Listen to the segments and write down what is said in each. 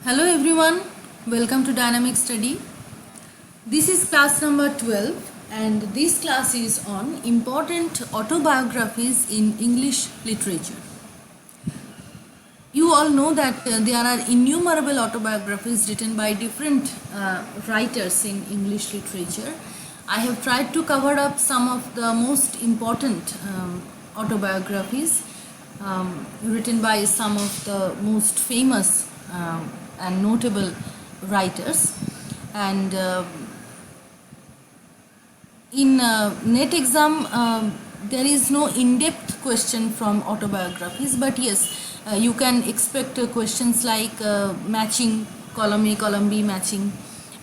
Hello everyone, welcome to Dynamic Study. This is class number 12 and this class is on important autobiographies in English literature. You all know that there are innumerable autobiographies written by different writers in English literature. I have tried to cover up some of the most important autobiographies written by some of the most famous and notable writers, and in net exam there is no in-depth question from autobiographies, but yes, you can expect questions like matching, column A, column B matching,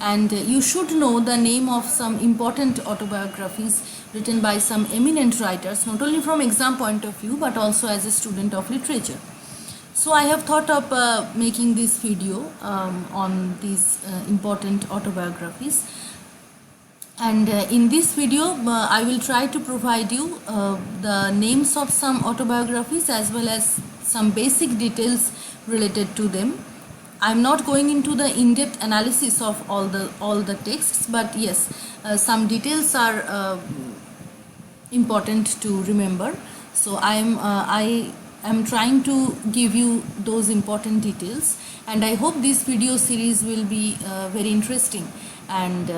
and you should know the name of some important autobiographies written by some eminent writers, not only from exam point of view but also as a student of literature. So I have thought of making this video on these important autobiographies, and in this video I will try to provide you the names of some autobiographies as well as some basic details related to them. I am not going into the in-depth analysis of all the texts, but yes, some details are important to remember. So I am trying to give you those important details, and I hope this video series will be very interesting and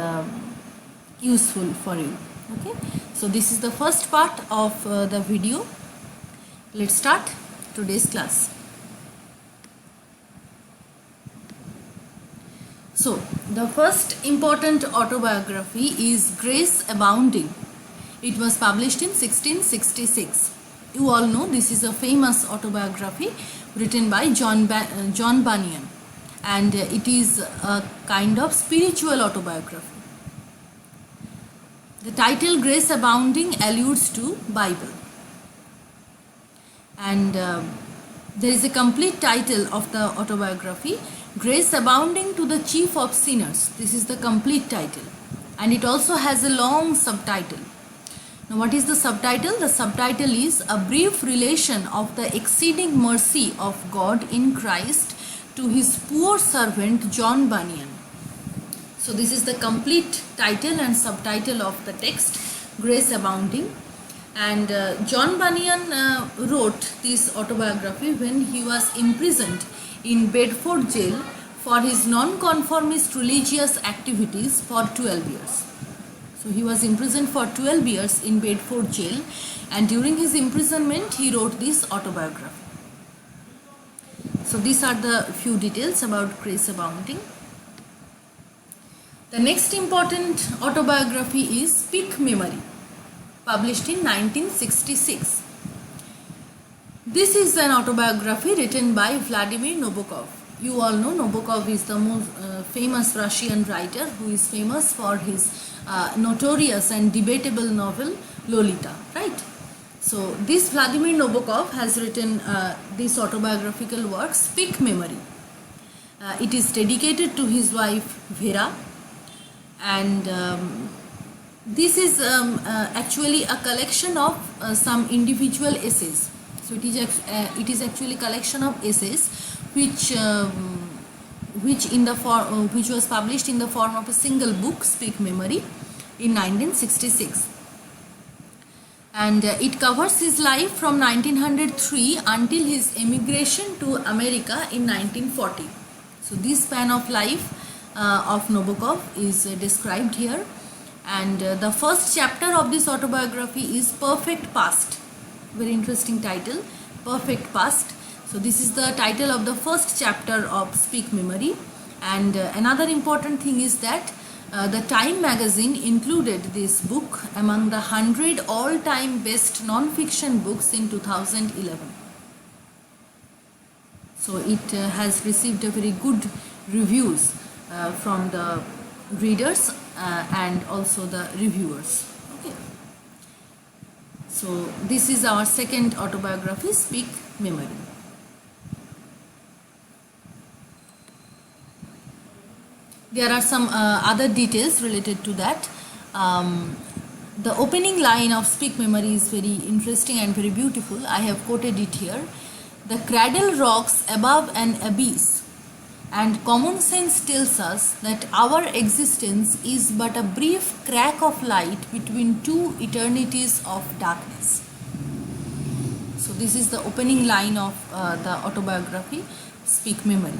useful for you. Okay, so this is the first part of the video. Let's start today's class. So the first important autobiography is Grace Abounding. It was published in 1666. You all know this is a famous autobiography written by John Bunyan, and it is a kind of spiritual autobiography. The title Grace Abounding alludes to Bible, and there is a complete title of the autobiography, Grace Abounding to the Chief of Sinners. This is the complete title, and it also has a long subtitle. Now, what is the subtitle? The subtitle is A Brief Relation of the Exceeding Mercy of God in Christ to His Poor Servant John Bunyan. So this is the complete title and subtitle of the text, Grace Abounding. And John Bunyan wrote this autobiography when he was imprisoned in Bedford jail for his non-conformist religious activities for 12 years. So he was imprisoned for 12 years in Bedford jail, and during his imprisonment he wrote this autobiography. So these are the few details about Grace Abounding. The next important autobiography is Speak Memory, published in 1966. This is an autobiography written by Vladimir Nabokov. You all know Nabokov is the most famous Russian writer who is famous for his notorious and debatable novel Lolita, right? So this Vladimir Nabokov has written this autobiographical work, Speak Memory. It is dedicated to his wife Vera, and this is actually a collection of some individual essays. So it is actually a collection of essays which was published in the form of a single book, Speak Memory, in 1966, and it covers his life from 1903 until his emigration to America in 1940. So this span of life of Nabokov is described here, and the first chapter of this autobiography is Perfect Past. Very interesting title, Perfect Past. So this is the title of the first chapter of Speak Memory, and another important thing is that the Time magazine included this book among the 100 all-time best non-fiction books in 2011. So it has received a very good reviews from the readers and also the reviewers. Okay. So this is our second autobiography, Speak Memory. There are some other details related to that. The opening line of Speak Memory is very interesting and very beautiful. I have quoted it here. The cradle rocks above an abyss. And common sense tells us that our existence is but a brief crack of light between two eternities of darkness. So this is the opening line of the autobiography, Speak Memory.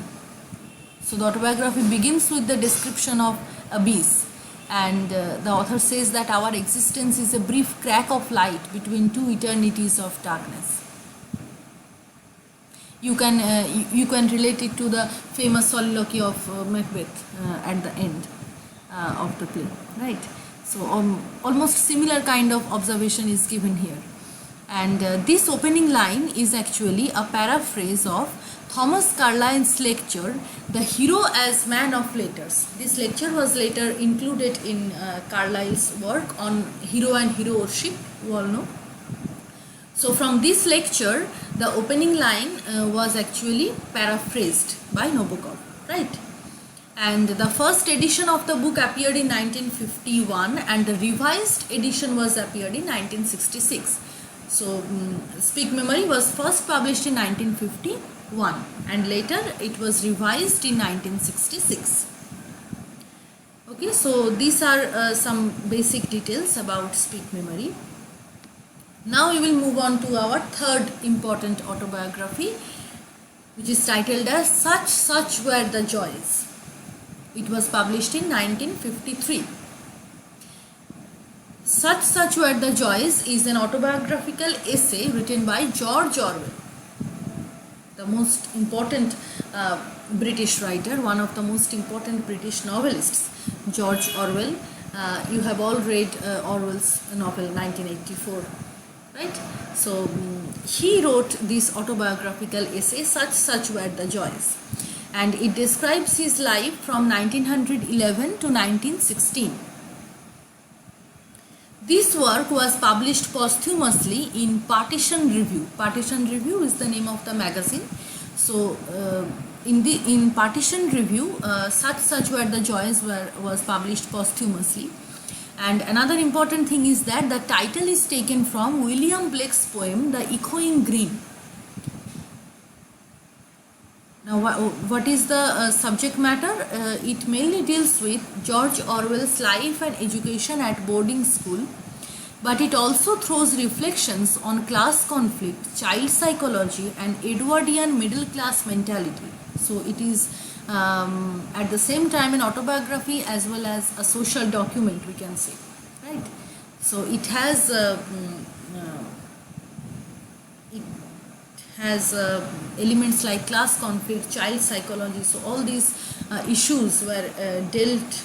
So the autobiography begins with the description of abyss, and the author says that our existence is a brief crack of light between two eternities of darkness. You can relate it to the famous soliloquy of Macbeth at the end of the play, right? So almost similar kind of observation is given here, and this opening line is actually a paraphrase of Thomas Carlyle's lecture, The Hero as Man of Letters. This lecture was later included in Carlyle's work on hero and heroeship, you all know. So from this lecture, the opening line was actually paraphrased by Nabokov, right? And the first edition of the book appeared in 1951 and the revised edition was appeared in 1966. So Speak Memory was first published in 1951 and later it was revised in 1966. Okay, so these are some basic details about Speak Memory. Now we will move on to our third important autobiography, which is titled as Such Were the Joys. It was published in 1953. Such Were the Joys is an autobiographical essay written by George Orwell, the most important British writer, one of the most important British novelists, George Orwell. You have all read Orwell's novel 1984, right? So he wrote this autobiographical essay, Such Were the Joys, and it describes his life from 1911 to 1916. This work was published posthumously in Partition Review. Partition Review is the name of the magazine. So in Partition Review, Such Were the Joys was published posthumously. And another important thing is that the title is taken from William Blake's poem, The Echoing Green. Now, what is the subject matter? It mainly deals with George Orwell's life and education at boarding school, but it also throws reflections on class conflict, child psychology, and Edwardian middle class mentality. So it is at the same time an autobiography as well as a social document, we can say, right? So it has elements like class conflict, child psychology. So all these issues were dealt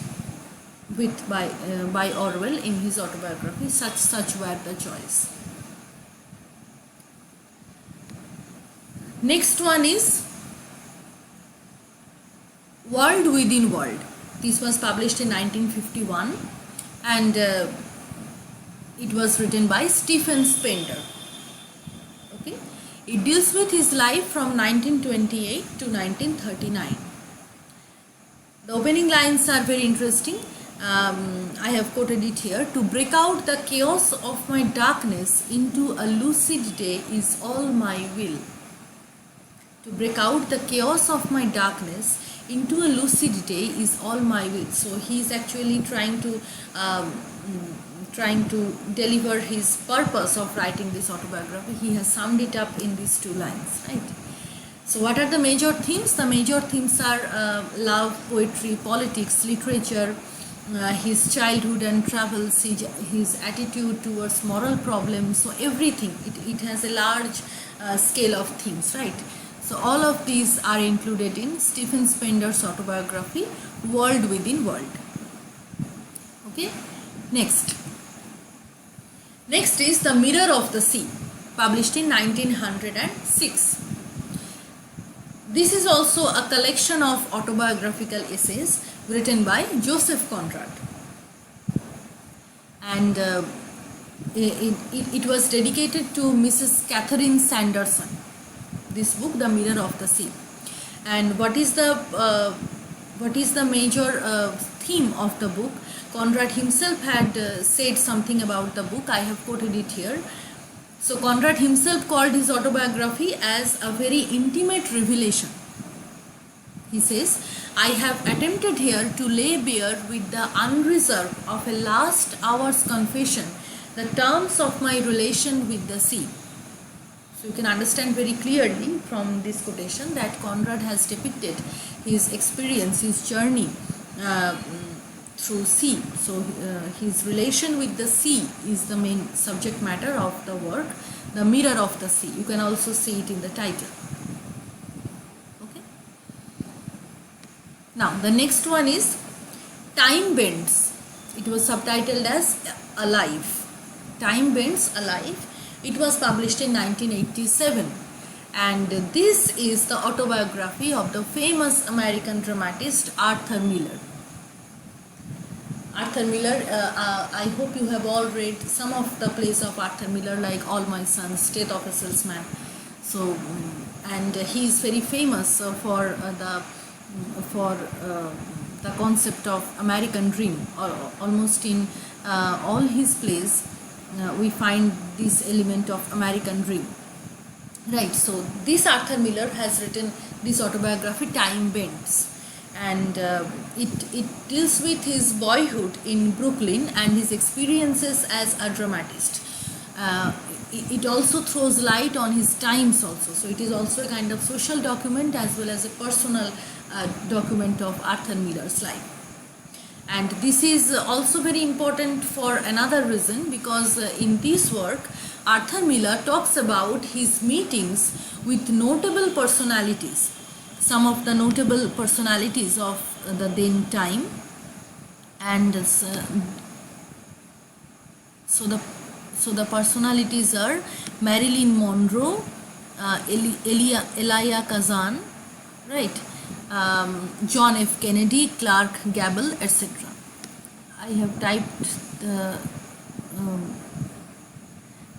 with by Orwell in his autobiography, Such Were the Joys. Next one is World Within World. This was published in 1951 and it was written by Stephen Spender. Okay, it deals with his life from 1928 to 1939. The opening lines are very interesting. I have quoted it here. To break out the chaos of my darkness into a lucid day is all my will. To break out the chaos of my darkness into a lucid day is all my will. So he is actually trying to deliver his purpose of writing this autobiography. He has summed it up in these two lines, right? So what are the major themes? The major themes are love, poetry, politics, literature, his childhood and travels, his attitude towards moral problems. So everything, it has a large scale of themes, right? So all of these are included in Stephen Spender's autobiography, World Within World. Okay, next is The Mirror of the Sea, published in 1906. This is also a collection of autobiographical essays written by Joseph Conrad, and it was dedicated to Mrs. Catherine Sanderson. This book, The Mirror of the Sea. And what is the major theme of the book? Conrad himself had said something about the book. I have quoted it here. So Conrad himself called his autobiography as a very intimate revelation. He says, I have attempted here to lay bare with the unreserve of a last hour's confession the terms of my relation with the sea. So you can understand very clearly from this quotation that Conrad has depicted his experience, his journey through sea. So his relation with the sea is the main subject matter of the work, the mirror of the sea. You can also see it in the title. Okay. Now the next one is Time Bends. It was subtitled as Alive. Time Bends, Alive. It was published in 1987, and this is the autobiography of the famous American dramatist Arthur Miller. Arthur Miller, I hope you have all read some of the plays of Arthur Miller, like All My Sons, Death of a Salesman. So, and he is very famous for the concept of American dream. Almost in all his plays, we find this element of American dream. Right, so this Arthur Miller has written this autobiography, Time Bends, and it deals with his boyhood in Brooklyn and his experiences as a dramatist. It also throws light on his times also, so it is also a kind of social document as well as a personal document of Arthur Miller's life. And this is also very important for another reason, because in this work Arthur Miller talks about his meetings with notable personalities, some of the notable personalities of the then time, and so the personalities are Marilyn Monroe, Elia Kazan, right? John F. Kennedy, Clark Gable, etc. I have typed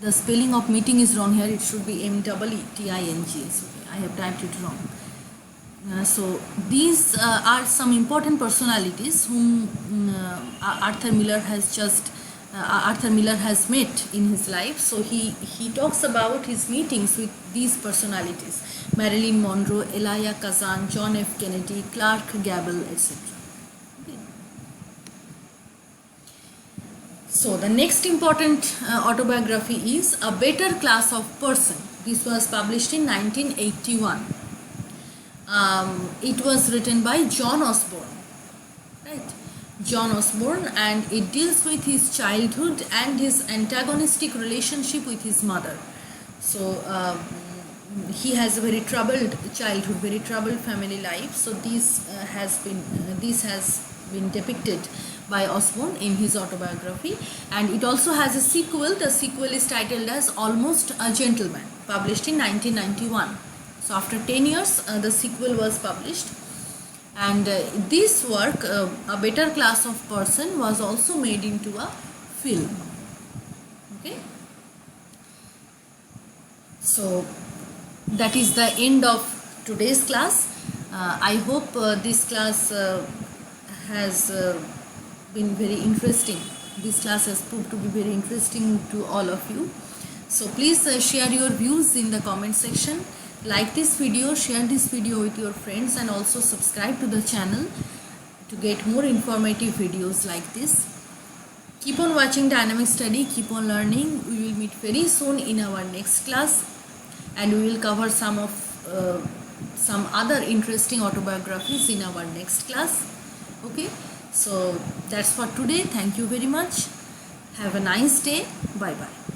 the spelling of meeting is wrong here. It should be MEETING. So I have typed it wrong. So these are some important personalities whom Arthur Miller has met in his life. So he talks about his meetings with these personalities: Marilyn Monroe, Elia Kazan, John F. Kennedy, Clark Gable, etc. Okay. So the next important autobiography is A Better Class of Person. This was published in 1981. It was written by John Osborne, right? John Osborne, and it deals with his childhood and his antagonistic relationship with his mother. So he has a very troubled childhood, very troubled family life. So this has been depicted by Osborne in his autobiography, and it also has a sequel. The sequel is titled as Almost a Gentleman, published in 1991. So after 10 years, the sequel was published, and this work, A Better Class of Person, was also made into a film. Okay. So that is the end of today's class. I hope this class has been very interesting. This class has proved to be very interesting to all of you. So please share your views in the comment section. Like this video, share this video with your friends, and also subscribe to the channel to get more informative videos like this. Keep on watching Dynamic Study, keep on learning. We will meet very soon in our next class, and we will cover some other interesting autobiographies in our next class. Okay, so that's for today. Thank you very much. Have a nice day. Bye bye.